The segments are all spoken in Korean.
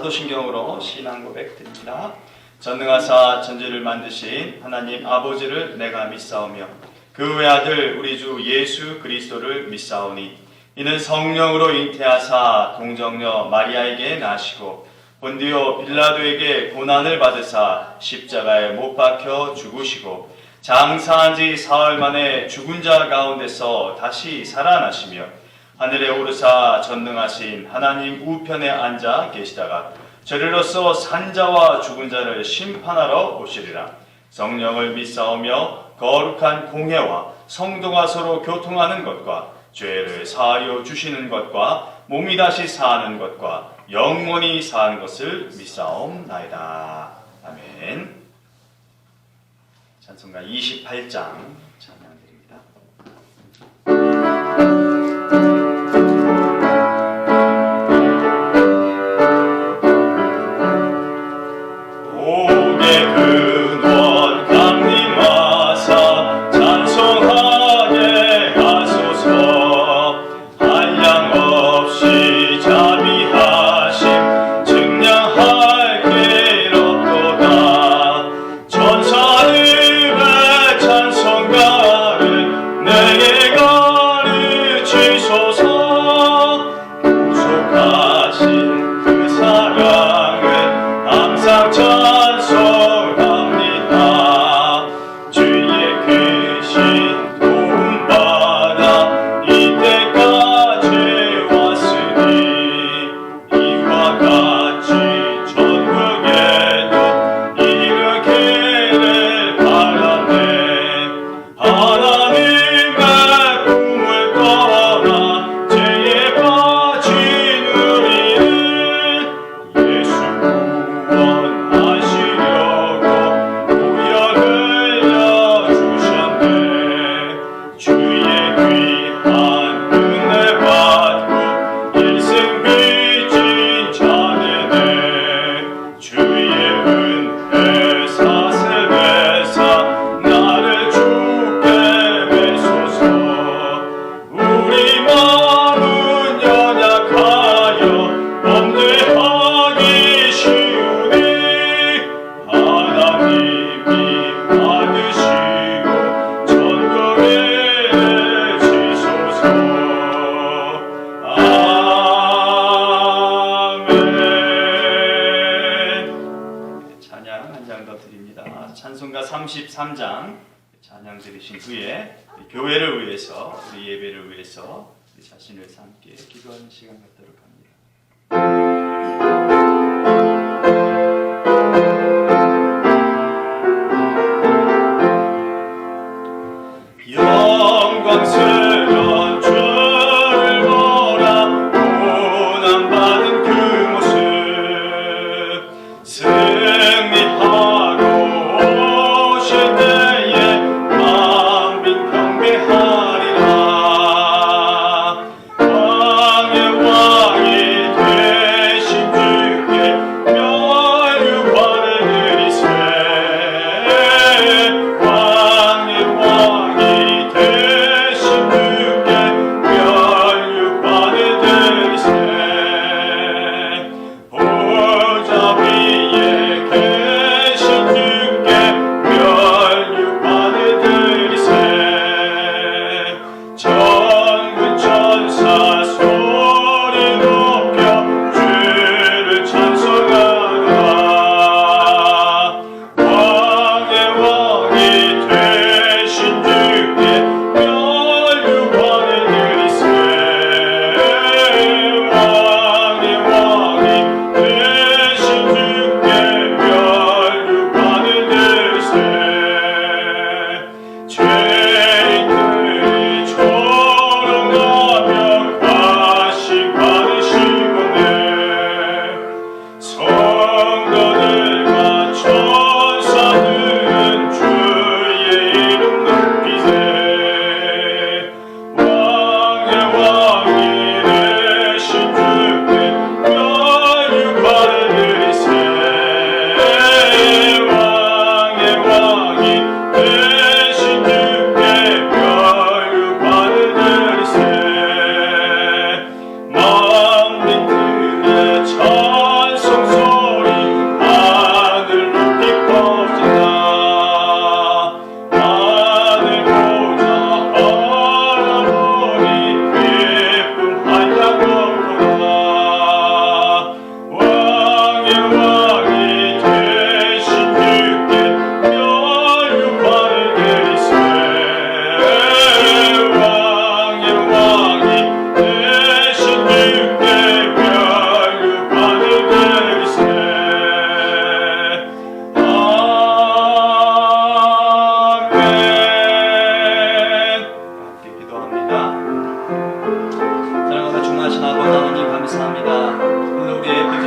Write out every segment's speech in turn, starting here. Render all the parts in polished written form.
사도신경으로 신앙 고백 드립니다. 전능하사 천지를 만드신 하나님 아버지를 내가 믿사오며 그 외아들 우리 주 예수 그리스도를 믿사오니 이는 성령으로 잉태하사 동정녀 마리아에게 나시고 본디오 빌라도에게 고난을 받으사 십자가에 못 박혀 죽으시고 장사한 지 사흘 만에 죽은 자 가운데서 다시 살아나시며 하늘에 오르사 전능하신 하나님 우편에 앉아 계시다가 저리로서 산자와 죽은 자를 심판하러 오시리라. 성령을 믿사오며 거룩한 공회와 성도가 서로 교통하는 것과 죄를 사하여 주시는 것과 몸이 다시 사는 것과 영원히 사는 것을 믿사옵나이다. 아멘. 찬송가 28장 찬양드립니다. 찬송가 33장 찬양 드리신 후에 교회를 위해서, 우리 예배를 위해서 우리 자신을 함께 기도하는 시간 갖도록 합니다. 영광스러운 주를 보라 고난받은 그 모습 승리하고 오실 때에 만민 경배하리라. 왕의 왕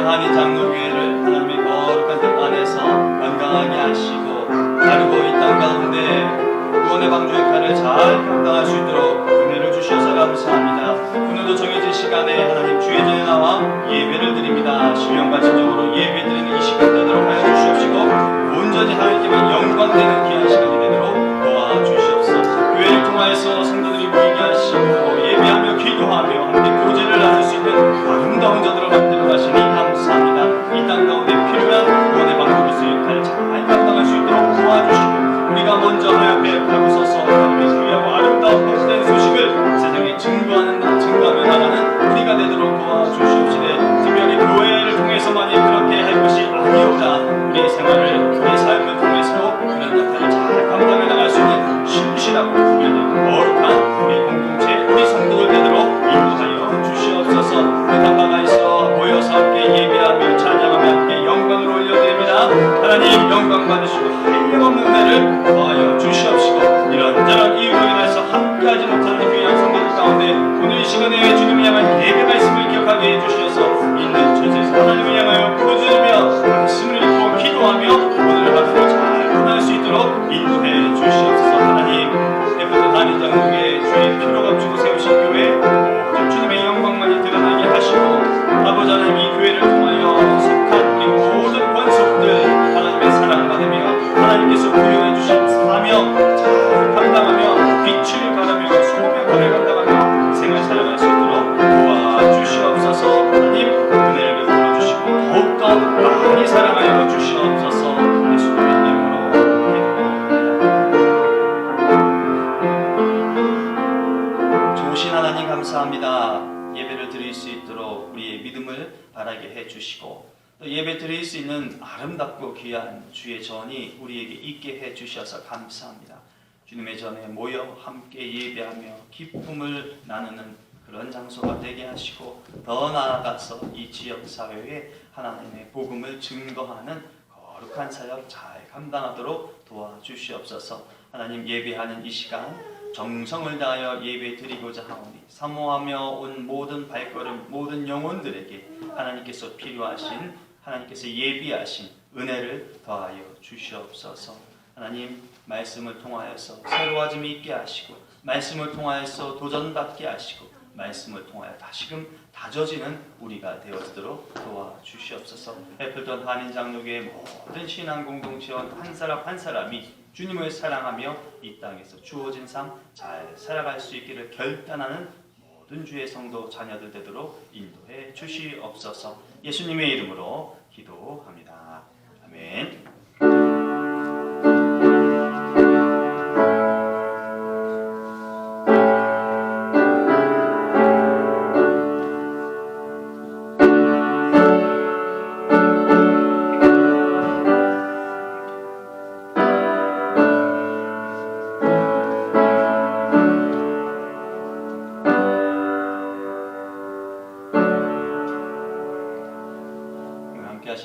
한인 장로교회를 하나님의 거룩한 뜻 안에서 건강하게 하시고 바르고 이 땅 가운데 구원의 방주의 칼을 잘 감당할 수 있도록 은혜를 주셔서 감사합니다. 오늘도 정해진 시간에 하나님 주의 전에 나와 예배를 드립니다. 신령과 진정으로 예배 드리는 이 시간 되도록 하여 주시옵시고 온전히 하나님께만 영광되는 귀한 시간이 되도록 도와주시옵소서. 교회를 통하여서 성도들이 모이게 하시고 예배하며 기도하며 함께 교제를 나눌 수 있는 아름다운 자들을 만들어 가시니 감사합니다. 이 땅 가운데 필요한 구원의 방법을 수행할 잘 감당할 수 있도록 도와주시고 우리가 먼저 하얗게 가고서서 하나님의 귀하고 아름다운 복된 소식을 세상에 증거하며 나가는 우리가 되도록 도와주시옵시되 특별히 교회를 통해서만이 그렇게 할 것이 아니오라 우리의 생활을 우리의 삶을 통해서도 그런 역할을 잘 감당해 나갈 수 있는 신실하고 구별되고 거룩한 우리 공동체 우리 성도들 되도록 인도하여 주시옵소서. 그 담당하에서 모여서 함께 예배하며 찬양하며 함께 영광을 올려드립니다. 하나님 영광 받으시고 한량없는 은혜를 더하여 주시옵시고 이런저런 이유로 인해서 함께하지 못하는 귀한 성도들 가운데 오늘 이 시간에 주님을 향한 예배 말씀을 기억하게 해주셔서 있는 처지에서 하나님을 향하여 부르짖으며 말씀을 읽고 기도하며 오늘 하루를 잘 보낼 수 있도록 인도해 주시옵소서. 하나님 예쁘던 한인 장로교회 주의 피로 감추고 세우신 교회 모든 주님의 영광만이 드러나게 하시고 아버지 하나님 이 교회를 통하여 속한 우리 모든 권속들 하나님의 사랑받으며 하나님께서 부여해 주신 사명 잘 감당하며 빛을 발하며 소금의 발을 감당하며 생을 살아갈 수 있도록 도와주시옵소서. 하나님 은혜를 베풀어 주시고 더욱더 많이 사랑하여 주시옵소서. 예수님의 이름으로 기도드립니다. 좋으신 하나님 감사합니다. 예배를 드릴 수 있도록 우리의 믿음을 바라게 해주시고 또 예배 드릴 수 있는 아름답고 귀한 주의 전이 우리에게 있게 해주셔서 감사합니다. 주님의 전에 모여 함께 예배하며 기쁨을 나누는 그런 장소가 되게 하시고 더 나아가서 이 지역사회에 하나님의 복음을 증거하는 거룩한 사역 잘 감당하도록 도와주시옵소서. 하나님 예배하는 이 시간 정성을 다하여 예배 드리고자 하오니 사모하며 온 모든 발걸음 모든 영혼들에게 하나님께서 필요하신 하나님께서 예비하신 은혜를 더하여 주시옵소서. 하나님 말씀을 통하여서 새로워짐이 있게 하시고 말씀을 통하여서 도전받게 하시고 말씀을 통하여 다시금 다져지는 우리가 되어지도록 도와주시옵소서. 베풀던 한인 장로교의 모든 신앙 공동체원 한 사람 한 사람이 주님을 사랑하며 이 땅에서 주어진 삶 잘 살아갈 수 있기를 결단하는 모든 주의 성도 자녀들 되도록 인도해 주시옵소서. 예수님의 이름으로 기도합니다. 아멘.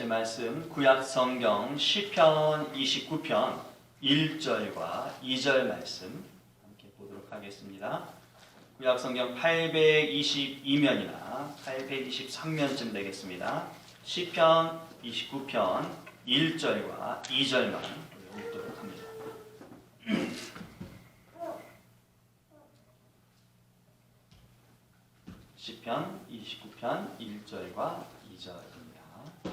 말씀 구약 성경 시편 29편 1절과 2절 말씀 함께 보도록 하겠습니다. 구약 성경 822면이나 823면쯤 되겠습니다. 시편 29편 1절과 2절만 읽도록 합니다. 시편 29편 1절과 2절입니다.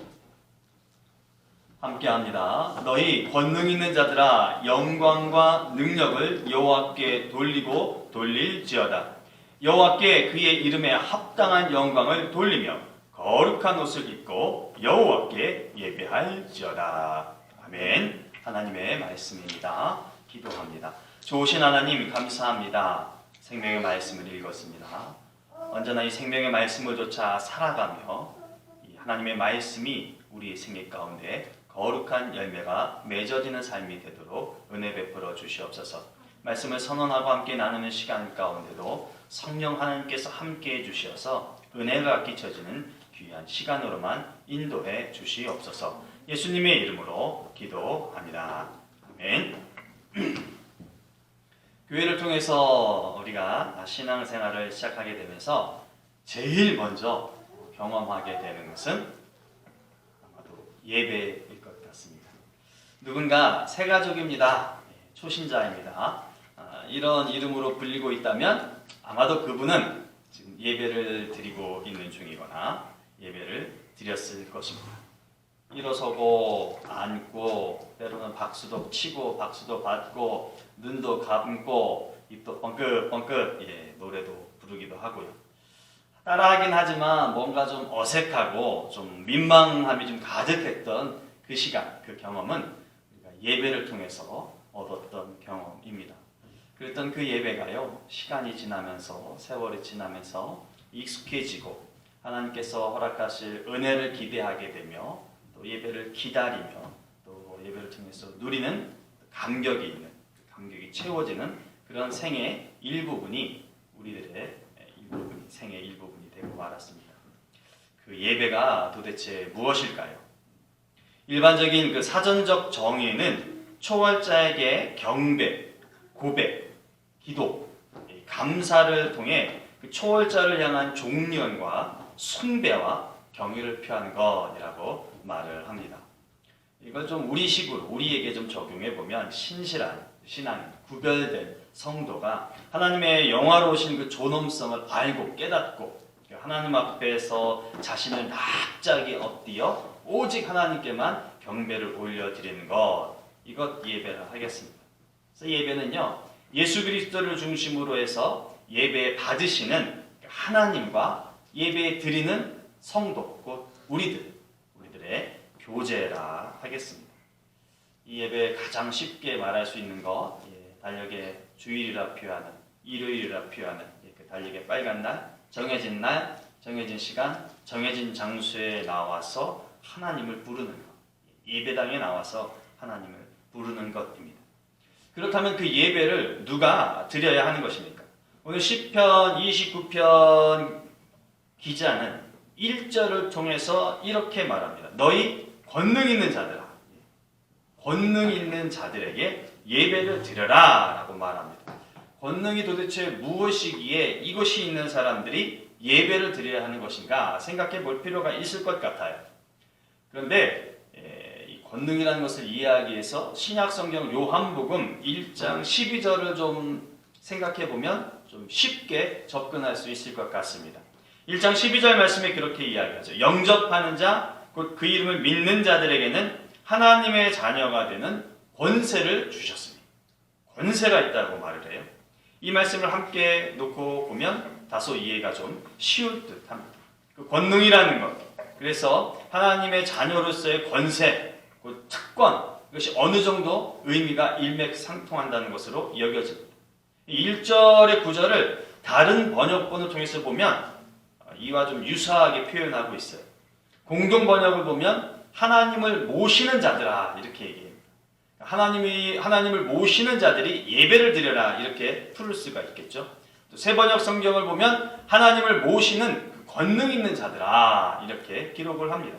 함께합니다. 너희 권능 있는 자들아 영광과 능력을 여호와께 돌리고 돌릴지어다. 여호와께 그의 이름에 합당한 영광을 돌리며 거룩한 옷을 입고 여호와께 예배할지어다. 아멘. 하나님의 말씀입니다. 기도합니다. 좋으신 하나님 감사합니다. 생명의 말씀을 읽었습니다. 언제나 이 생명의 말씀을 쫓아 살아가며 이 하나님의 말씀이 우리의 생애 가운데 거룩한 열매가 맺어지는 삶이 되도록 은혜 베풀어 주시옵소서. 말씀을 선언하고 함께 나누는 시간 가운데도 성령 하나님께서 함께해 주셔서 은혜가 끼쳐지는 귀한 시간으로만 인도해 주시옵소서. 예수님의 이름으로 기도합니다. 아멘. 교회를 통해서 우리가 신앙생활을 시작하게 되면서 제일 먼저 경험하게 되는 것은 예배일 것 같습니다. 누군가 새가족입니다. 초신자입니다. 이런 이름으로 불리고 있다면 아마도 그분은 지금 예배를 드리고 있는 중이거나 예배를 드렸을 것입니다. 일어서고 앉고 때로는 박수도 치고 박수도 받고 눈도 감고 입도 뻥긋뻥긋 노래도 부르기도 하고요. 따라하긴 하지만 뭔가 좀 어색하고 좀 민망함이 좀 가득했던 그 시간, 그 경험은 우리가 예배를 통해서 얻었던 경험입니다. 그랬던 그 예배가요, 시간이 지나면서 세월이 지나면서 익숙해지고 하나님께서 허락하실 은혜를 기대하게 되며 또 예배를 기다리며 또 예배를 통해서 누리는 감격이 있는, 감격이 채워지는 그런 생의 일부분이 우리들의 생의 일부분이 되고 말았습니다. 그 예배가 도대체 무엇일까요? 일반적인 그 사전적 정의는 초월자에게 경배, 고백, 기도, 감사를 통해 그 초월자를 향한 종련과 숭배와 경의를 표하는 것이라고 말을 합니다. 이걸 좀 우리식으로 우리에게 좀 적용해 보면 신실한 신앙, 구별된 성도가 하나님의 영화로우신 그 존엄성을 알고 깨닫고 하나님 앞에서 자신을 납작이 엎드려 오직 하나님께만 경배를 올려드리는 것, 이것 예배를 하겠습니다. 그래서 예배는요, 예수 그리스도를 중심으로 해서 예배 받으시는 하나님과 예배 드리는 성도, 곧 우리들의 교제라 하겠습니다. 이 예배 가장 쉽게 말할 수 있는 것, 달력의 주일이라 표하는, 일요일이라 표하는 그 달력의 빨간 날, 정해진 시간, 정해진 장소에 나와서 하나님을 부르는 것, 예배당에 나와서 하나님을 부르는 것입니다. 그렇다면 그 예배를 누가 드려야 하는 것입니까? 오늘 시편 29편 기자는 1절을 통해서 이렇게 말합니다. 너희 권능 있는 자들아, 권능 있는 자들에게 예배를 드려라 라고 말합니다. 권능이 도대체 무엇이기에 이것이 있는 사람들이 예배를 드려야 하는 것인가 생각해 볼 필요가 있을 것 같아요. 그런데 이 권능이라는 것을 이해하기 위해서 신약성경 요한복음 1장 12절을 좀 생각해 보면 좀 쉽게 접근할 수 있을 것 같습니다. 1장 12절 말씀에 그렇게 이야기하죠. 영접하는 자, 곧 그 이름을 믿는 자들에게는 하나님의 자녀가 되는 권세를 주셨습니다. 권세가 있다고 말을 해요. 이 말씀을 함께 놓고 보면 다소 이해가 좀 쉬울 듯합니다. 그 권능이라는 것, 그래서 하나님의 자녀로서의 권세, 그 특권, 이것이 어느 정도 의미가 일맥상통한다는 것으로 여겨집니다. 1절의 구절을 다른 번역본을 통해서 보면 이와 좀 유사하게 표현하고 있어요. 공동 번역을 보면 하나님을 모시는 자들아 이렇게 얘기합니다. 하나님을 모시는 자들이 예배를 드려라 이렇게 풀을 수가 있겠죠. 또 새 번역 성경을 보면 하나님을 모시는 그 권능 있는 자들아 이렇게 기록을 합니다.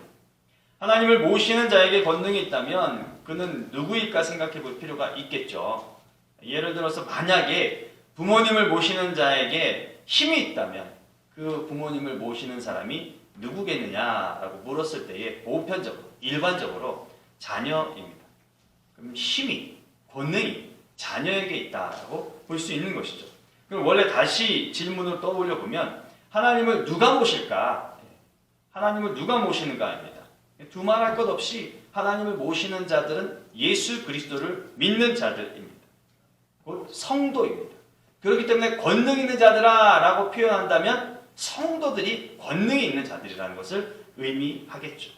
하나님을 모시는 자에게 권능이 있다면 그는 누구일까 생각해 볼 필요가 있겠죠. 예를 들어서 만약에 부모님을 모시는 자에게 힘이 있다면 그 부모님을 모시는 사람이 누구겠느냐라고 물었을 때에 보편적으로, 일반적으로 자녀입니다. 그럼 힘이, 권능이 자녀에게 있다라고 볼 수 있는 것이죠. 그럼 원래 다시 질문을 떠올려 보면 하나님을 누가 모실까? 하나님을 누가 모시는가입니다. 두말할 것 없이 하나님을 모시는 자들은 예수 그리스도를 믿는 자들입니다. 곧 성도입니다. 그렇기 때문에 권능 있는 자들아 라고 표현한다면 성도들이 권능이 있는 자들이라는 것을 의미하겠죠.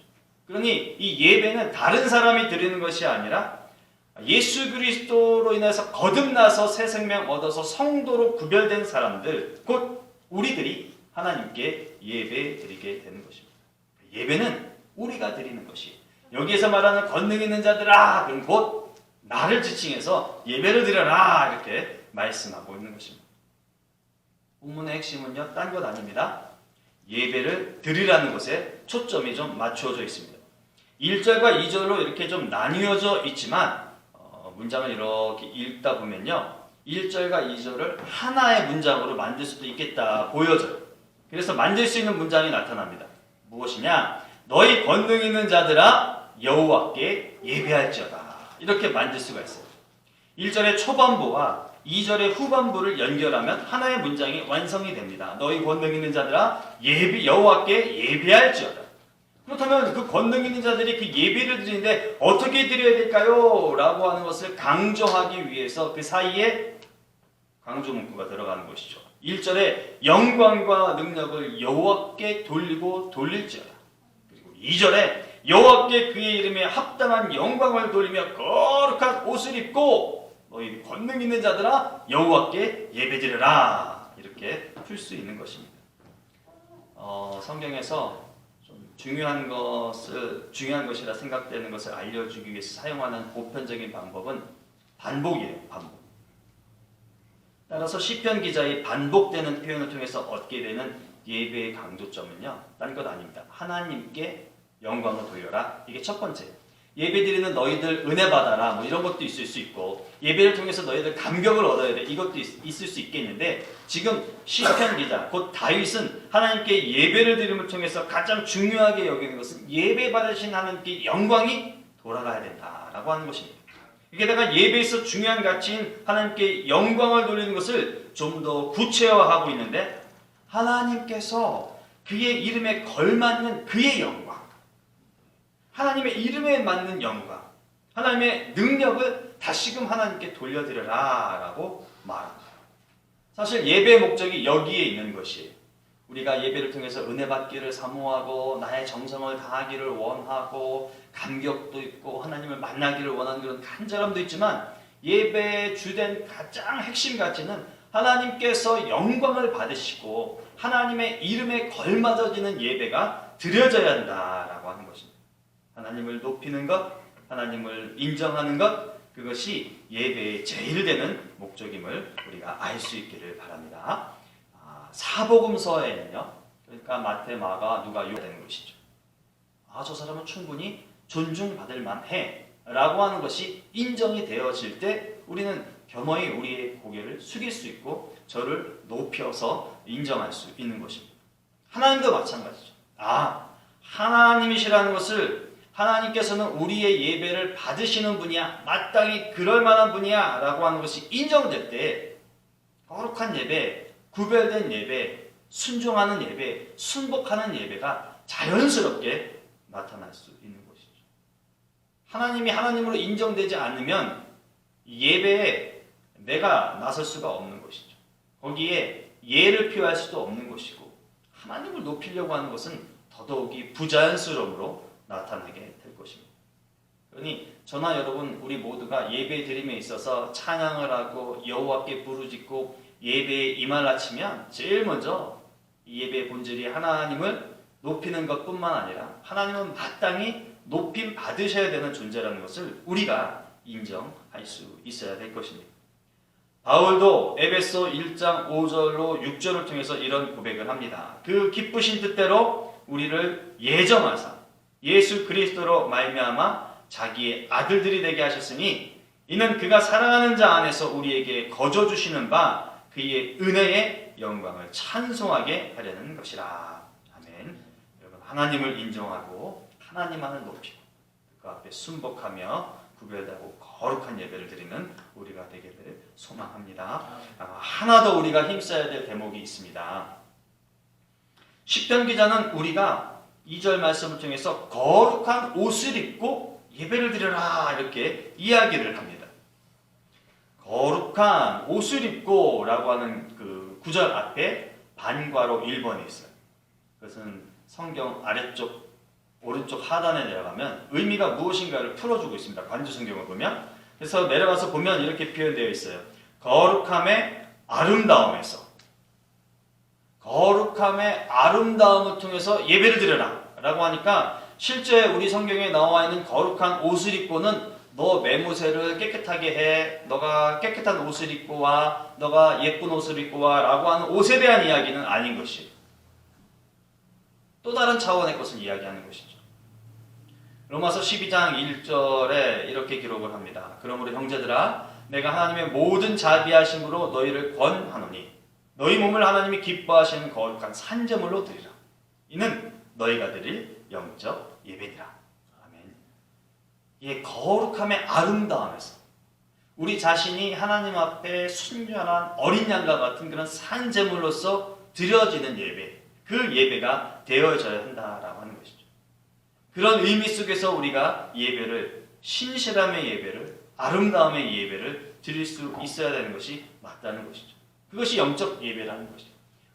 그러니 이 예배는 다른 사람이 드리는 것이 아니라 예수 그리스도로 인해서 거듭나서 새 생명 얻어서 성도로 구별된 사람들, 곧 우리들이 하나님께 예배 드리게 되는 것입니다. 예배는 우리가 드리는 것이 여기에서 말하는 권능 있는 자들아, 그럼 곧 나를 지칭해서 예배를 드려라 이렇게 말씀하고 있는 것입니다. 본문의 핵심은요, 딴 것 아닙니다. 예배를 드리라는 것에 초점이 좀 맞추어져 있습니다. 1절과 2절로 이렇게 좀 나뉘어져 있지만 문장을 이렇게 읽다 보면요, 1절과 2절을 하나의 문장으로 만들 수도 있겠다 보여져요. 그래서 만들 수 있는 문장이 나타납니다. 무엇이냐? 너희 권능 있는 자들아 여호와께 예배할지어다. 이렇게 만들 수가 있어요. 1절의 초반부와 2절의 후반부를 연결하면 하나의 문장이 완성이 됩니다. 너희 권능 있는 자들아 여호와께 예배할지어다. 그렇다면 그 권능 있는 자들이 그 예배를 드리는데 어떻게 드려야 될까요? 라고 하는 것을 강조하기 위해서 그 사이에 강조 문구가 들어가는 것이죠. 1절에 영광과 능력을 여호와께 돌리고 돌릴지어다. 그리고 2절에 여호와께 그의 이름에 합당한 영광을 돌리며 거룩한 옷을 입고 너희 권능 있는 자들아 여호와께 예배드려라. 이렇게 풀 수 있는 것입니다. 성경에서 좀 중요한 것이라 생각되는 것을 알려주기 위해서 사용하는 보편적인 방법은 반복이에요. 반복. 따라서 시편 기자의 반복되는 표현을 통해서 얻게 되는 예배의 강조점은요, 딴 것 아닙니다. 하나님께 영광을 돌려라. 이게 첫 번째. 예배드리는 너희들 은혜 받아라. 뭐 이런 것도 있을 수 있고, 예배를 통해서 너희들 감격을 얻어야 돼. 이것도 있을 수 있겠는데, 지금 시편 기자, 곧 다윗은 하나님께 예배를 드림을 통해서 가장 중요하게 여기는 것은 예배 받으신 하나님께 영광이 돌아가야 된다라고 하는 것입니다. 게다가 예배에서 중요한 가치인 하나님께 영광을 돌리는 것을 좀 더 구체화하고 있는데, 하나님께서 그의 이름에 걸맞는 그의 영광, 하나님의 이름에 맞는 영광, 하나님의 능력을 다시금 하나님께 돌려드려라 라고 말합니다. 사실 예배의 목적이 여기에 있는 것이에요. 우리가 예배를 통해서 은혜 받기를 사모하고 나의 정성을 다하기를 원하고 감격도 있고 하나님을 만나기를 원하는 그런 간절함도 있지만, 예배의 주된 가장 핵심 가치는 하나님께서 영광을 받으시고 하나님의 이름에 걸맞아지는 예배가 드려져야 한다라고 하는 것입니다. 하나님을 높이는 것, 하나님을 인정하는 것, 그것이 예배의 제일 되는 목적임을 우리가 알 수 있기를 바랍니다. 사복음서에는요, 그러니까 마태, 마가, 누가 요되는 것이죠. 저 사람은 충분히 존중받을 만해 라고 하는 것이 인정이 되어질 때 우리는 겸허히 우리의 고개를 숙일 수 있고 저를 높여서 인정할 수 있는 것입니다. 하나님도 마찬가지죠. 하나님이시라는 것을, 하나님께서는 우리의 예배를 받으시는 분이야, 마땅히 그럴 만한 분이야 라고 하는 것이 인정될 때 거룩한 예배, 구별된 예배, 순종하는 예배, 순복하는 예배가 자연스럽게 나타날 수 있는 것이죠. 하나님이 하나님으로 인정되지 않으면 예배에 내가 나설 수가 없는 것이죠. 거기에 예를 표할 수도 없는 것이고, 하나님을 높이려고 하는 것은 더더욱이 부자연스러움으로 나타나게 될 것입니다. 그러니 저나 여러분 우리 모두가 예배 드림에 있어서 찬양을 하고 여호와께 부르짖고 예배에 임하려 치면 제일 먼저 이 예배의 본질이 하나님을 높이는 것뿐만 아니라 하나님은 마땅히 높임 받으셔야 되는 존재라는 것을 우리가 인정할 수 있어야 될 것입니다. 바울도 에베소 1장 5절로 6절을 통해서 이런 고백을 합니다. 그 기쁘신 뜻대로 우리를 예정하사 예수 그리스도로 말미암아 자기의 아들들이 되게 하셨으니 이는 그가 사랑하는 자 안에서 우리에게 거저 주시는 바 그의 은혜의 영광을 찬송하게 하려는 것이라. 아멘. 여러분, 하나님을 인정하고 하나님만을 높이고 그 앞에 순복하며 구별되고 거룩한 예배를 드리는 우리가 되기를 소망합니다. 하나 더 우리가 힘써야 될 대목이 있습니다. 시편 기자는 우리가 2절 말씀을 통해서 거룩한 옷을 입고 예배를 드려라 이렇게 이야기를 합니다. 거룩한 옷을 입고 라고 하는 그 구절 앞에 반괄호 1번이 있어요. 그것은 성경 아래쪽 오른쪽 하단에 내려가면 의미가 무엇인가를 풀어주고 있습니다. 관주 성경을 보면. 그래서 내려가서 보면 이렇게 표현되어 있어요. 거룩함의 아름다움에서, 거룩함의 아름다움을 통해서 예배를 드려라 라고 하니까, 실제 우리 성경에 나와 있는 거룩한 옷을 입고는 너 매무새를 깨끗하게 해, 너가 깨끗한 옷을 입고 와, 너가 예쁜 옷을 입고 와 라고 하는 옷에 대한 이야기는 아닌 것이에요. 또 다른 차원의 것을 이야기하는 것이죠. 로마서 12장 1절에 이렇게 기록을 합니다. 그러므로 형제들아, 내가 하나님의 모든 자비하심으로 너희를 권하노니 너희 몸을 하나님이 기뻐하시는 거룩한 산제물로 드리라. 이는 너희가 드릴 영적 예배니라. 아멘. 거룩함의 아름다움에서 우리 자신이 하나님 앞에 순전한 어린 양과 같은 그런 산 제물로서 드려지는 예배, 그 예배가 되어져야 한다라고 하는 것이죠. 그런 의미 속에서 우리가 예배를, 신실함의 예배를, 아름다움의 예배를 드릴 수 있어야 되는 것이 맞다는 것이죠. 그것이 영적 예배라는 것이죠.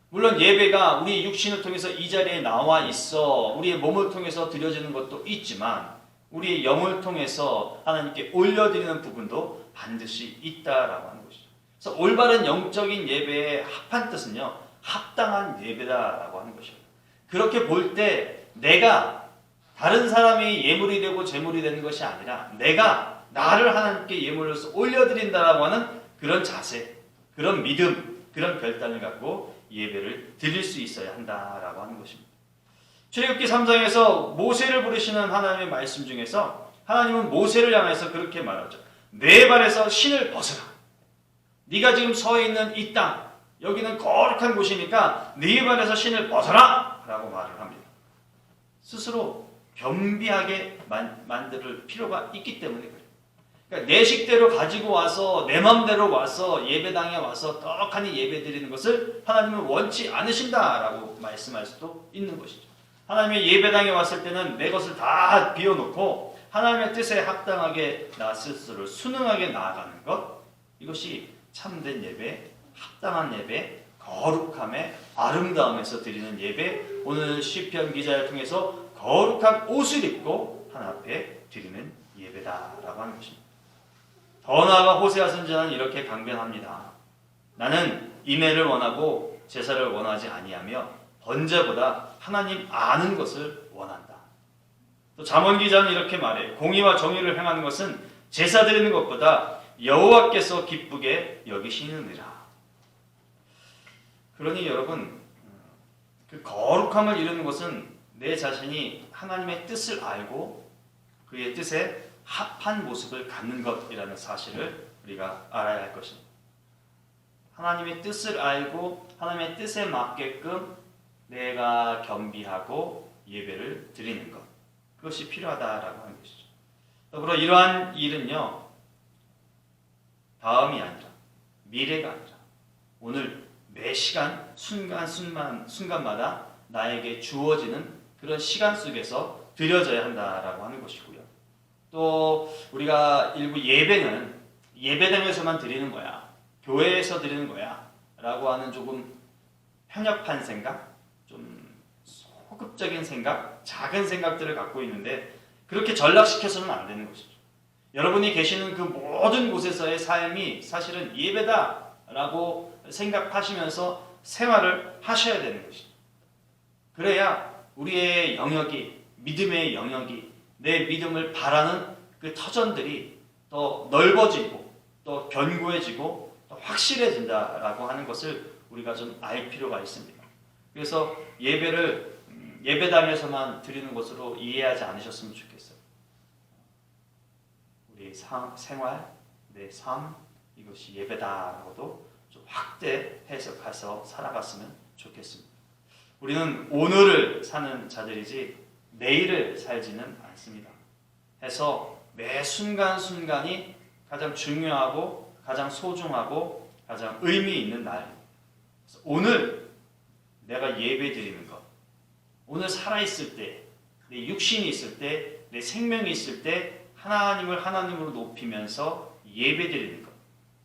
물론 예배가 우리 육신을 통해서 이 자리에 나와 있어 우리의 몸을 통해서 드려지는 것도 있지만 우리의 영을 통해서 하나님께 올려드리는 부분도 반드시 있다라고 하는 것이죠. 그래서 올바른 영적인 예배의 합한 뜻은요, 합당한 예배다라고 하는 것입니다. 그렇게 볼 때 내가 다른 사람이 예물이 되고 제물이 되는 것이 아니라 내가 나를 하나님께 예물로서 올려드린다라고 하는 그런 자세, 그런 믿음, 그런 결단을 갖고 예배를 드릴 수 있어야 한다라고 하는 것입니다. 출애굽기 3장에서 모세를 부르시는 하나님의 말씀 중에서 하나님은 모세를 향해서 그렇게 말하죠. 내 발에서 신을 벗어라. 네가 지금 서 있는 이 땅, 여기는 거룩한 곳이니까 네 발에서 신을 벗어라 라고 말을 합니다. 스스로 겸비하게 만들 필요가 있기 때문에 그래요. 그러니까 내 식대로 가지고 와서 내 맘대로 와서 예배당에 와서 떡하니 예배 드리는 것을 하나님은 원치 않으신다라고 말씀할 수도 있는 것이죠. 하나님의 예배당에 왔을 때는 내 것을 다 비워놓고 하나님의 뜻에 합당하게 나 스스로 순응하게 나아가는 것, 이것이 참된 예배, 합당한 예배, 거룩함의 아름다움에서 드리는 예배, 오늘 시편 기자를 통해서 거룩한 옷을 입고 하나님 앞에 드리는 예배다라고 하는 것입니다. 더 나아가 호세아 선지자는 이렇게 강변합니다. 나는 인애를 원하고 제사를 원하지 아니하며 번제보다 하나님 아는 것을 원한다. 또 잠언 기자는 이렇게 말해. 공의와 정의를 행하는 것은 제사 드리는 것보다 여호와께서 기쁘게 여기시느니라. 그러니 여러분, 그 거룩함을 이루는 것은 내 자신이 하나님의 뜻을 알고 그의 뜻에 합한 모습을 갖는 것이라는 사실을 우리가 알아야 할 것입니다. 하나님의 뜻을 알고 하나님의 뜻에 맞게끔 내가 겸비하고 예배를 드리는 것, 그것이 필요하다라고 하는 것이죠. 더불어 이러한 일은요, 다음이 아니라 미래가 아니라 오늘 매 시간 순간마다 나에게 주어지는 그런 시간 속에서 드려져야 한다라고 하는 것이고요. 또 우리가 일부 예배는 예배당에서만 드리는 거야, 교회에서 드리는 거야 라고 하는 조금 편협한 생각, 좀 소극적인 생각, 작은 생각들을 갖고 있는데 그렇게 전락시켜서는 안 되는 것이죠. 여러분이 계시는 그 모든 곳에서의 삶이 사실은 예배다라고 생각하시면서 생활을 하셔야 되는 것이죠. 그래야 우리의 영역이, 믿음의 영역이, 내 믿음을 바라는 그 터전들이 더 넓어지고 또 견고해지고 또 확실해진다라고 하는 것을 우리가 좀 알 필요가 있습니다. 그래서 예배를 예배당에서만 드리는 것으로 이해하지 않으셨으면 좋겠어요. 우리 생활, 내 삶, 이것이 예배다라고도 좀 확대 해석해서 살아갔으면 좋겠습니다. 우리는 오늘을 사는 자들이지 내일을 살지는 않습니다. 해서 매 순간순간이 가장 중요하고 가장 소중하고 가장 의미 있는 날입니다. 오늘 내가 예배 드리는 것, 오늘 살아있을 때, 내 육신이 있을 때, 내 생명이 있을 때 하나님을 하나님으로 높이면서 예배 드리는 것,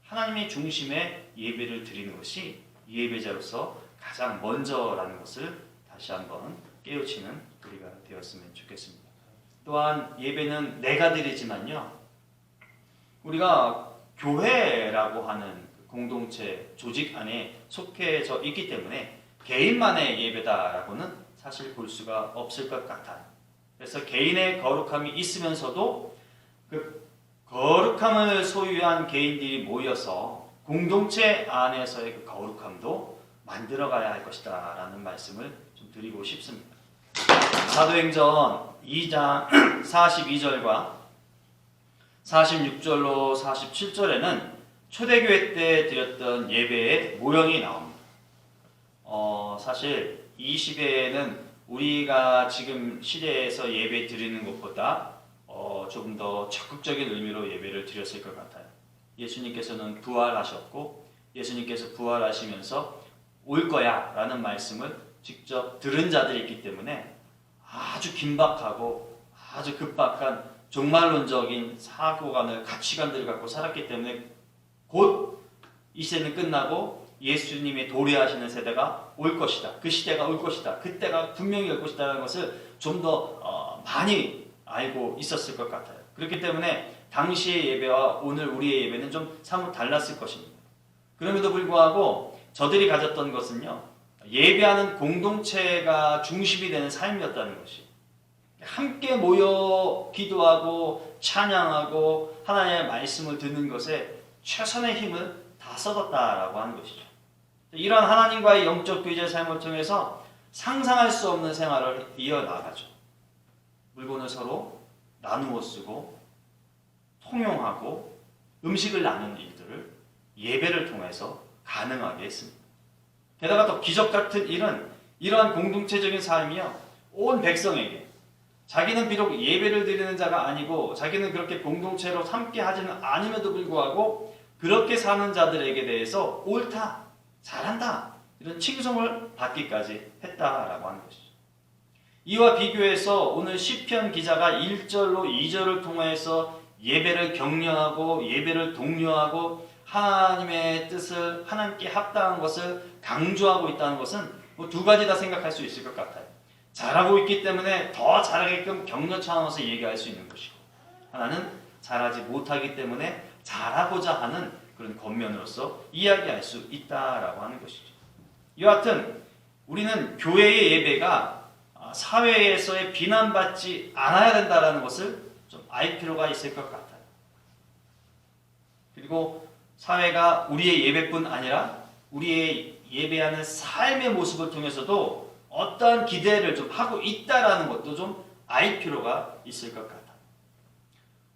하나님의 중심에 예배를 드리는 것이 예배자로서 가장 먼저라는 것을 다시 한번 깨우치는 우리가 되었으면 좋겠습니다. 또한 예배는 내가 드리지만요, 우리가 교회라고 하는 공동체, 조직 안에 속해져 있기 때문에 개인만의 예배다라고는 사실 볼 수가 없을 것 같아요. 그래서 개인의 거룩함이 있으면서도 그 거룩함을 소유한 개인들이 모여서 공동체 안에서의 그 거룩함도 만들어가야 할 것이다 라는 말씀을 좀 드리고 싶습니다. 사도행전 2장 42절과 46절로 47절에는 초대교회 때 드렸던 예배의 모형이 나옵니다. 사실 이 시대에는 우리가 지금 시대에서 예배 드리는 것보다 조금 더 적극적인 의미로 예배를 드렸을 것 같아요. 예수님께서는 부활하셨고 예수님께서 부활하시면서 올 거야 라는 말씀을 직접 들은 자들이 있기 때문에 아주 긴박하고 아주 급박한 종말론적인 사고관을 가치관들을 갖고 살았기 때문에 곧 이 시대는 끝나고 예수님이 도래하시는 세대가 올 것이다. 그 시대가 올 것이다. 그때가 분명히 올 것이다라는 것을 좀 더 많이 알고 있었을 것 같아요. 그렇기 때문에 당시의 예배와 오늘 우리의 예배는 좀 사뭇 달랐을 것입니다. 그럼에도 불구하고 저들이 가졌던 것은요, 예배하는 공동체가 중심이 되는 삶이었다는 것이, 함께 모여 기도하고 찬양하고 하나님의 말씀을 듣는 것에 최선의 힘을 다 쏟았다라고 하는 것이죠. 이러한 하나님과의 영적 교제의 삶을 통해서 상상할 수 없는 생활을 이어나가죠. 물건을 서로 나누어 쓰고 통용하고 음식을 나누는 일들을 예배를 통해서 가능하게 했습니다. 게다가 또 기적 같은 일은 이러한 공동체적인 삶이요, 온 백성에게, 자기는 비록 예배를 드리는 자가 아니고 자기는 그렇게 공동체로 함께 하지는 않음에도 불구하고 그렇게 사는 자들에게 대해서 옳다, 잘한다, 이런 칭송을 받기까지 했다라고 하는 것이죠. 이와 비교해서 오늘 시편 기자가 1절로 2절을 통해서 예배를 격려하고 예배를 독려하고 하나님의 뜻을 하나님께 합당한 것을 강조하고 있다는 것은 뭐 두 가지 다 생각할 수 있을 것 같아요. 잘하고 있기 때문에 더 잘하게끔 격려 차원에서 얘기할 수 있는 것이고, 하나는 잘하지 못하기 때문에 잘하고자 하는 그런 겉면으로서 이야기할 수 있다라고 하는 것이죠. 이와 같은 우리는 교회의 예배가 사회에서의 비난받지 않아야 된다는 것을 좀 알 필요가 있을 것 같아요. 그리고 사회가 우리의 예배뿐 아니라 우리의 예배하는 삶의 모습을 통해서도 어떠한 기대를 좀 하고 있다라는 것도 좀 알 필요가 있을 것 같아요.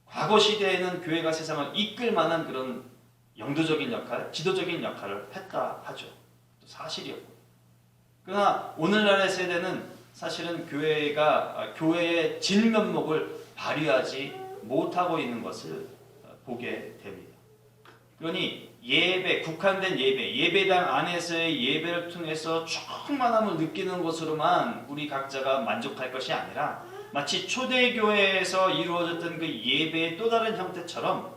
과거 시대에는 교회가 세상을 이끌 만한 그런 영도적인 역할, 지도적인 역할을 했다 하죠. 또 사실이었고. 그러나 오늘날의 세대는 사실은 교회의 진면목을 발휘하지 못하고 있는 것을 보게 됩니다. 그러니 예배, 국한된 예배당 안에서의 예배를 통해서 충만함을 느끼는 것으로만 우리 각자가 만족할 것이 아니라 마치 초대교회에서 이루어졌던 그 예배의 또 다른 형태처럼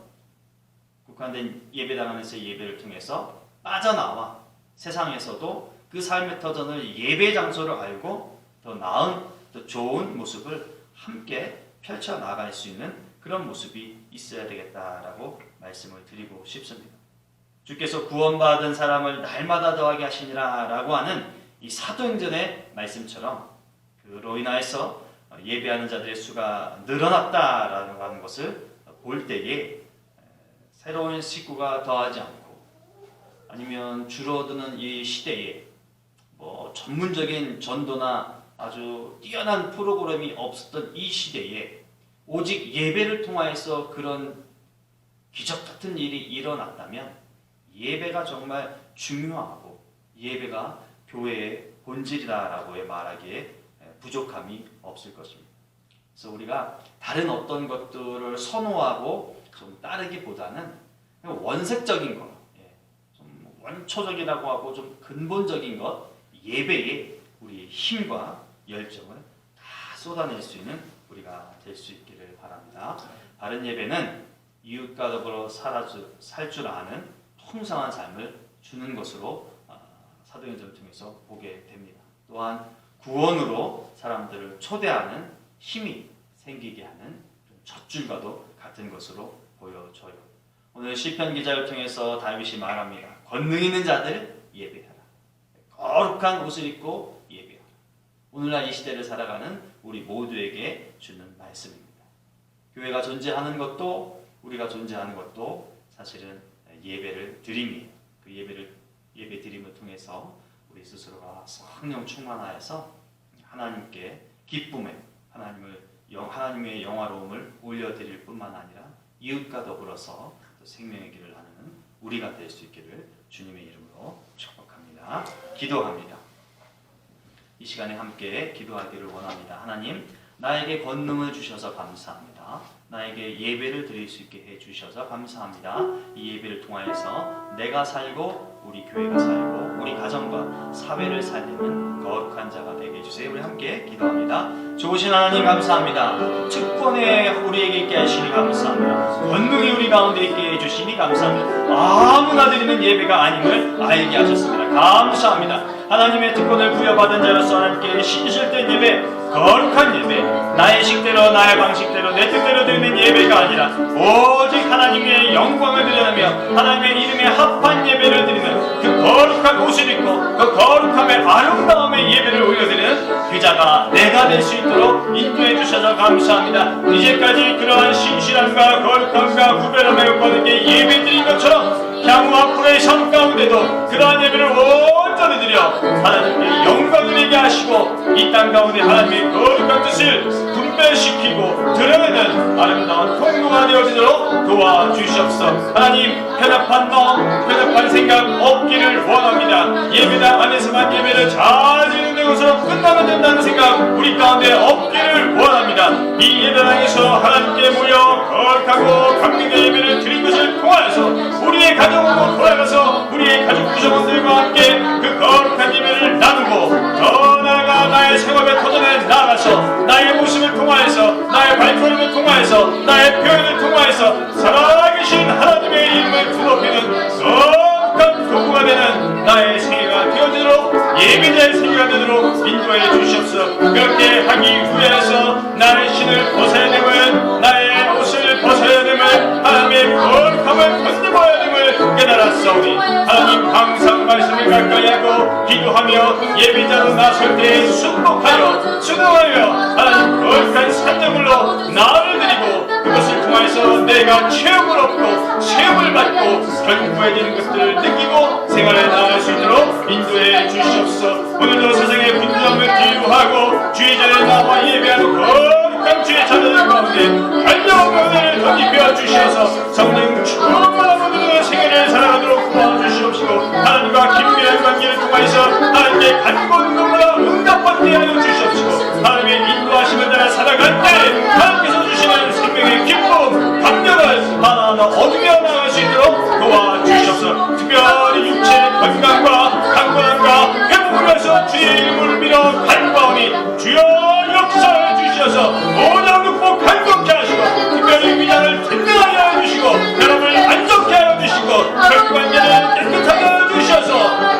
국한된 예배당 안에서의 예배를 통해서 빠져나와 세상에서도 그 삶의 터전을 예배 장소로 알고 더 나은, 더 좋은 모습을 함께 펼쳐나갈 수 있는 그런 모습이 있어야 되겠다라고 말씀을 드리고 싶습니다. 주께서 구원받은 사람을 날마다 더하게 하시니라 라고 하는 이 사도행전의 말씀처럼 그로 인하여서 예배하는 자들의 수가 늘어났다라고 하는 것을 볼 때에 새로운 식구가 더하지 않고 아니면 줄어드는 이 시대에 뭐 전문적인 전도나 아주 뛰어난 프로그램이 없었던 이 시대에 오직 예배를 통하여서 그런 기적 같은 일이 일어났다면 예배가 정말 중요하고 예배가 교회의 본질이다라고 말하기에 부족함이 없을 것입니다. 그래서 우리가 다른 어떤 것들을 선호하고 좀 따르기보다는 원색적인 것, 좀 원초적이라고 하고 좀 근본적인 것, 예배에 우리의 힘과 열정을 다 쏟아낼 수 있는 우리가 될 수 있기를 바랍니다. 바른 예배는 이웃과 더불어 살 줄 아는 풍성한 삶을 주는 것으로 사도행전을 통해서 보게 됩니다. 또한 구원으로 사람들을 초대하는 힘이 생기게 하는 젖줄과도 같은 것으로 보여져요. 오늘 시편 기자를 통해서 다윗이 말합니다. 권능 있는 자들 예배하라. 거룩한 옷을 입고 예배하라. 오늘날 이 시대를 살아가는 우리 모두에게 주는 말씀입니다. 교회가 존재하는 것도 우리가 존재하는 것도 사실은 예배를 드림이에요. 그 예배 드림을 통해서 우리 스스로가 성령 충만하여서 하나님께 기쁨에 하나님의 영화로움을 올려드릴 뿐만 아니라 이웃과 더불어서 또 생명의 길을 나누는 우리가 될 수 있기를 주님의 이름으로 축복합니다. 기도합니다. 이 시간에 함께 기도하기를 원합니다. 하나님, 나에게 권능을 주셔서 감사합니다. 나에게 예배를 드릴 수 있게 해주셔서 감사합니다. 이 예배를 통하여서 내가 살고 우리 교회가 살고 우리 가정과 사회를 살리는 거룩한 자가 되게 해주세요. 우리 함께 기도합니다. 좋으신 하나님 감사합니다. 특권에 우리에게 있게 하시니 감사합니다. 권능이 우리 가운데 있게 해주시니 감사합니다. 아무나 드리는 예배가 아님을 알게 하셨습니다. 감사합니다. 하나님의 특권을 부여받은 자로서 하나님께 신실된 예배, 거룩한 예배, 나의 식대로 나의 방식대로 내 뜻대로 드리는 예배가 아니라 오직 하나님의 영광을 드리며 하나님의 이름에 합한 예배를 드리는 그 거룩한 옷을 입고 그 거룩함의 아름다움의 예배를 올려드리는 그 자가 내가 될 수 있도록 인도해 주셔서 감사합니다. 이제까지 그러한 신실함과 거룩함과 구별함의 여건에게 예배 드린 것처럼 향후 앞으로의 삶 가운데도 그러한 예배를 온전히 드려 하나님께 영광을 내게 하시고 이 땅 가운데 하나님의 거룩한 뜻을 분별시키고 드러내는 아름다운 통로가 되어지도록 도와주시옵소서. 하나님, 편협한 마음, 편협한 생각 없기를 원합니다. 예배당 안에서만 예배를 잘 드리는 것으로 끝나면 된다는 생각 우리 가운데 없기를 원합니다. 이 예배당에서 하나님께 모여 거룩하고 감격의 예배를 드린 것을 통하여서 우리의 가정으로 돌아가서 우리의 가족 구성원들과 함께 그 거룩한 예배를 나누고 더 나아가 나의 생업의 터전에 나가서 나의 모습을 통하여서 나의 발걸음을 통하여서 나의 표현을 통하여서 살아계신 하나님의 이름을 드높이는 거룩한 도구가 되는 나의 생애가 되어지도록 예배자의 생애가 되도록 인도해 주시옵소서. 그렇게 하기 위해서 나의 신을 벗어야 됨을 나의 옷을 벗어야 됨을 하나님의 거룩함을 던져봐야 됨을 깨달았사오니 하나님 항상 말씀을 가까이 하고 기도하며 예배자로 나설 때에 순복하여 순응하여 하나님 거룩한 산정물로 나를 드리고 그것을 통해서 내가 체험을 얻고 체험을 받고 견고해지는 것들을 느끼고 생활에 나아갈 수 있도록 인도해 주시옵소서. 오늘도 세상의 분주함을 뒤로하고 주의 자리에 나와 예배하는 거룩한 주의 자녀들 가운데 활력과 은혜를 덧입혀 주셔서 성령 충만한 오늘의 생애를 살아가도록 도와주시옵시고 하나님과 긴밀한 관계를 통하여서 하나님께 간구하는 것보다 응답받게 하여 주시옵시고 하나님의 인도하심을 따라 살아갈 때 하나님께서 주시는 생명의 기쁨, 감격을 하나하나 얻으며 나아갈 수 있도록 도와주시옵소서. 특별히 육체의 건강과 강건함과 회복을 위해서 주의 이름을 빌어 간구하오니 주여 역사해 주셔서 모든 극복 간격케 하시고 특별히 위장을 든든하게 하여 주시고 여러분을 안정케 하여 주시고 혈관계를 깨끗하게 하여 주셔서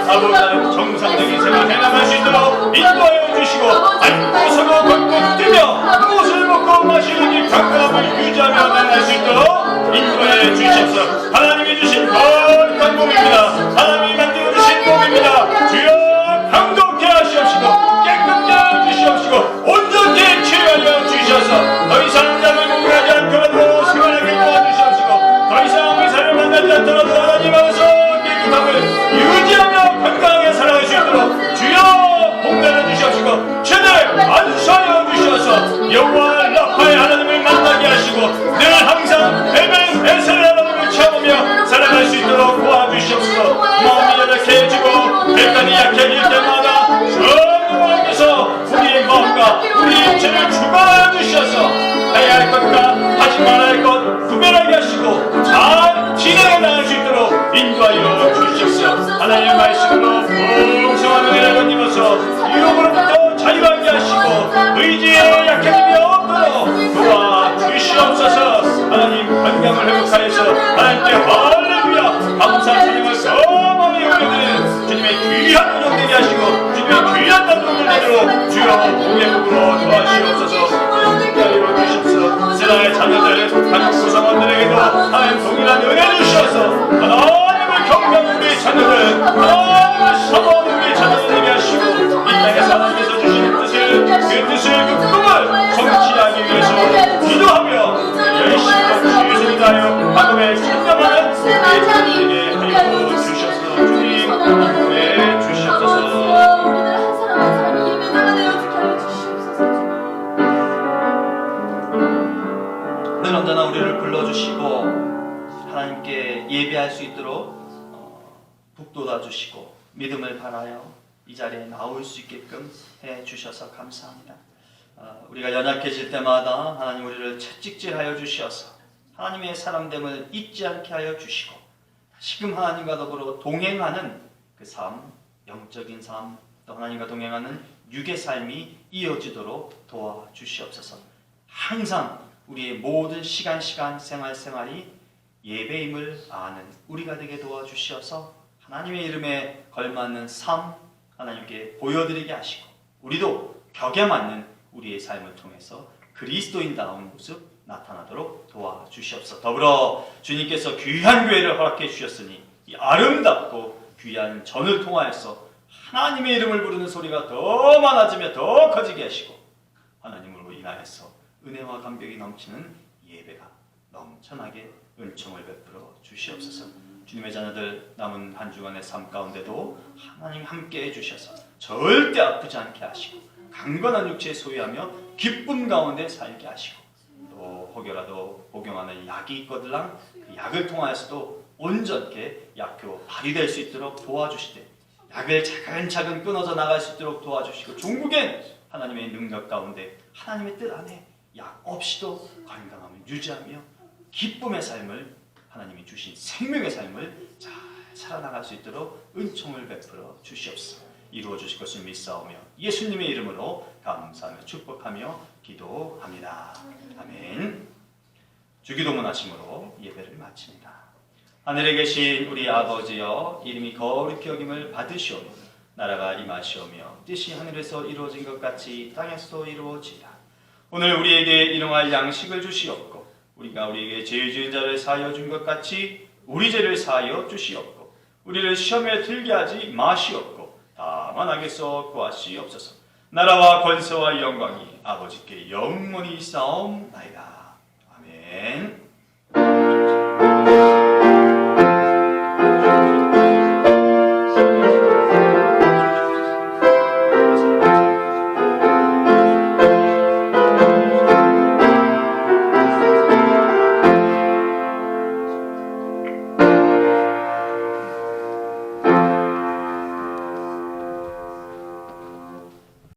아버지 정상적인 생활 해나갈 수 있도록 인도하여 주시고 앉고 서고 걷고 뛰며 무엇을 먹고 마시는 이 건강함을 유지하며 나갈 수 있도록 인도해 주시옵소서. 하나님이 주신 거룩한 몸입니다. 하나님이 만들어 주신 몸입니다. 주여 강동케 하시옵시고 깨끗게 하여 주시옵시고 온전히 치유하여 주셔서 더 이상 잠을 공부하지 않더라도 생활하게 도와주시옵시고 더 이상 의사를 만나지 않더라도 하나님 앞에서 깨끗함을 유지하며 건강하게 살아갈 수 있도록 주여 복달아 주시옵시고 최대 안수하여 주셔서 여호와 라파의 하나님을 만나게 하시고 늘 항상 에벤 에셀의 하나님을 체험하며 살아갈 수 있도록 도와주시옵소서. 마음이 연약해지고 결단이 약해질 때마다 성령께서 우리의 마음과 우리의 육체를 주관하여 주셔서 해야 할 것과 하지 말아야 할 것 구별하게 하시고 잘 진행해 나갈 수 있도록 인도하여 주시옵소서. 하나님의 말씀으로 풍성한 은혜를 건너서 유혹으로부터 자유하게 하시고 의지에 약해짐이 없도록 도와주시옵소서. 하나님 건강을 회복하여서 하나님께 할렐루야 감사 찬양을 성함이 올려드리는 주님의 귀한 은총 되게 하시고 주님의 귀한 단독을 내도록 주여 복의 복으로 도와주시옵소서. 인도하여 주시옵소서. 세상의 자녀들 가족 구성원들에게도 하나님 동일한 은혜 주셔서 하나님을 경배하는 우리 자녀들 하나님을 사모하는 우리 자녀들에게 하시고 이 땅에서 하나님께서 주시는 뜻을 그 뜻을 그 꿈을 성취하기 위해서 기도하며 열심히 주의 다하여 하나님의 찬양하는 우리 자녀들에게 하여 주셔서 주님 인도해 주시옵소서. 늘 언제나 우리를 불러주시고 하나님께 예배할 수 있도록 북돋아 주시고 믿음을 바라여 이 자리에 나올 수 있게끔 해 주셔서 감사합니다. 우리가 연약해질 때마다 하나님 우리를 채찍질하여 주시어서 하나님의 사람됨을 잊지 않게 하여 주시고 지금 하나님과 더불어 동행하는 그 삶, 영적인 삶, 또 하나님과 동행하는 육의 삶이 이어지도록 도와주시옵소서. 항상 우리의 모든 생활이 예배임을 아는 우리가 되게 도와주시어서 하나님의 이름에 걸맞는 삶 하나님께 보여드리게 하시고 우리도 격에 맞는 우리의 삶을 통해서 그리스도인다운 모습 나타나도록 도와주시옵소서. 더불어 주님께서 귀한 교회를 허락해 주셨으니 이 아름답고 귀한 전을 통하여서 하나님의 이름을 부르는 소리가 더 많아지며 더 커지게 하시고 하나님으로 인하여서 은혜와 감격이 넘치는 예배가 넘쳐나게 은총을 베풀어 주시옵소서. 주님의 자녀들 남은 한 주간의 삶 가운데도 하나님 함께 해주셔서 절대 아프지 않게 하시고 강건한 육체에 소유하며 기쁨 가운데 살게 하시고 또 혹여라도 복용하는 약이 있거들랑 그 약을 통하여서도 온전케 약효 발휘될 수 있도록 도와주시되 약을 차근차근 끊어져 나갈 수 있도록 도와주시고 종국엔 하나님의 능력 가운데 하나님의 뜻 안에 약 없이도 건강함을 유지하며 기쁨의 삶을 하나님이 주신 생명의 삶을 잘 살아나갈 수 있도록 은총을 베풀어 주시옵소서. 이루어 주실 것을 믿사오며 예수님의 이름으로 감사하며 축복하며 기도합니다. 아멘. 주기도문 하심으로 예배를 마칩니다. 하늘에 계신 우리 아버지여, 이름이 거룩히 여김을 받으시오며 나라가 임하시오며 뜻이 하늘에서 이루어진 것 같이 땅에서도 이루어지라. 오늘 우리에게 일용할 양식을 주시옵고 우리가 우리에게 죄 지은 자를 사하여 준 것 같이 우리 죄를 사하여 주시옵고 우리를 시험에 들게 하지 마시옵고 다만 악에서 구하시옵소서. 나라와 권세와 영광이 아버지께 영원히 있사옵나이다. 아멘.